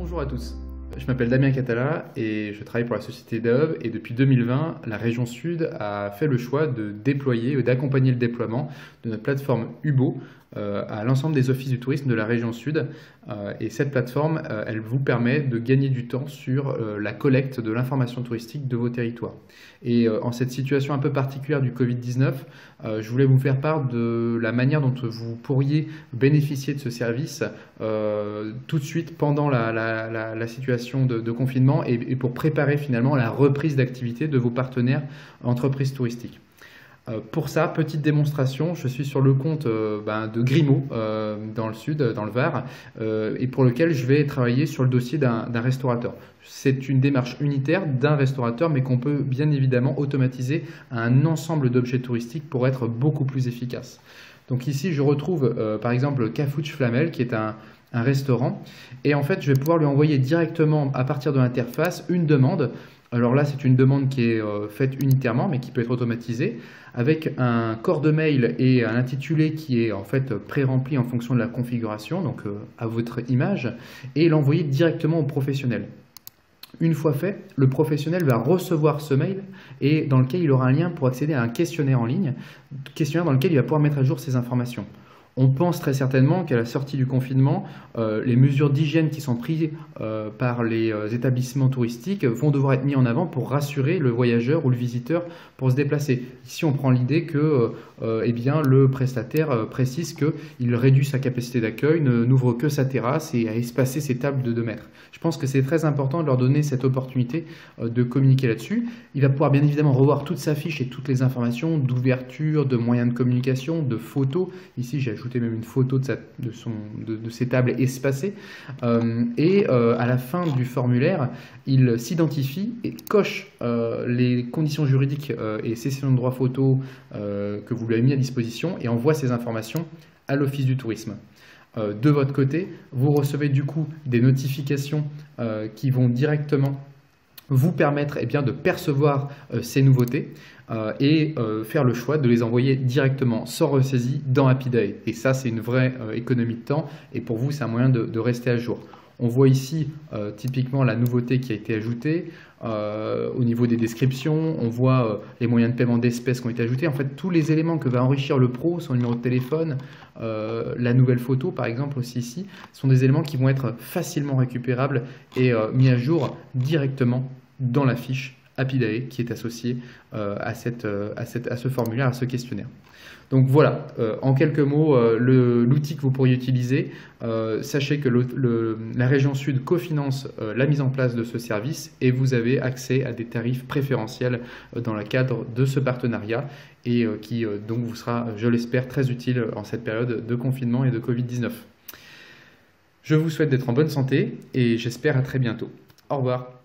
Bonjour à tous, je m'appelle Damien Catala et je travaille pour la société Daov et depuis 2020, la région Sud a fait le choix de déployer, d'accompagner le déploiement de notre plateforme Hubo à l'ensemble des offices du tourisme de la région Sud. Et cette plateforme, elle vous permet de gagner du temps sur la collecte de l'information touristique de vos territoires. Et en cette situation un peu particulière du Covid-19, je voulais vous faire part de la manière dont vous pourriez bénéficier de ce service tout de suite pendant la situation de confinement et pour préparer finalement la reprise d'activité de vos partenaires entreprises touristiques. Pour ça, petite démonstration, je suis sur le compte de Grimaud dans le sud, dans le Var, et pour lequel je vais travailler sur le dossier d'un restaurateur. C'est une démarche unitaire d'un restaurateur, mais qu'on peut bien évidemment automatiser à un ensemble d'objets touristiques pour être beaucoup plus efficace. Donc ici, je retrouve par exemple Cafouche Flamel, qui est un restaurant, et en fait, je vais pouvoir lui envoyer directement à partir de l'interface une demande. Alors là, c'est une demande qui est faite unitairement, mais qui peut être automatisée, avec un corps de mail et un intitulé qui est en fait pré-rempli en fonction de la configuration, donc à votre image, et l'envoyer directement au professionnel. Une fois fait, le professionnel va recevoir ce mail et dans lequel il aura un lien pour accéder à un questionnaire en ligne, questionnaire dans lequel il va pouvoir mettre à jour ses informations. On pense très certainement qu'à la sortie du confinement, les mesures d'hygiène qui sont prises par les établissements touristiques vont devoir être mises en avant pour rassurer le voyageur ou le visiteur pour se déplacer. Ici, on prend l'idée que le prestataire précise qu'il réduit sa capacité d'accueil, n'ouvre que sa terrasse et à espacer ses tables de 2 mètres. Je pense que c'est très important de leur donner cette opportunité de communiquer là-dessus. Il va pouvoir bien évidemment revoir toute sa fiche et toutes les informations d'ouverture, de moyens de communication, de photos. Ici, j'ai ajouté même une photo de ses tables espacées. À la fin du formulaire, il s'identifie et coche les conditions juridiques et cession de droit photo que vous lui avez mis à disposition et envoie ces informations à l'Office du tourisme. De votre côté, vous recevez du coup des notifications qui vont directement vous permettre de percevoir ces nouveautés et faire le choix de les envoyer directement sans ressaisie dans HappyDay. Et ça, c'est une vraie économie de temps et pour vous, c'est un moyen de rester à jour. On voit ici typiquement la nouveauté qui a été ajoutée au niveau des descriptions, on voit les moyens de paiement d'espèces qui ont été ajoutés. En fait, tous les éléments que va enrichir le pro, son numéro de téléphone, la nouvelle photo par exemple aussi ici, sont des éléments qui vont être facilement récupérables et mis à jour directement dans la fiche HappyDay qui est associée à ce formulaire, à ce questionnaire. Donc voilà, en quelques mots, l'outil que vous pourriez utiliser. Sachez que la région Sud cofinance la mise en place de ce service et vous avez accès à des tarifs préférentiels dans le cadre de ce partenariat et qui donc vous sera, je l'espère, très utile en cette période de confinement et de Covid-19. Je vous souhaite d'être en bonne santé et j'espère à très bientôt. Au revoir.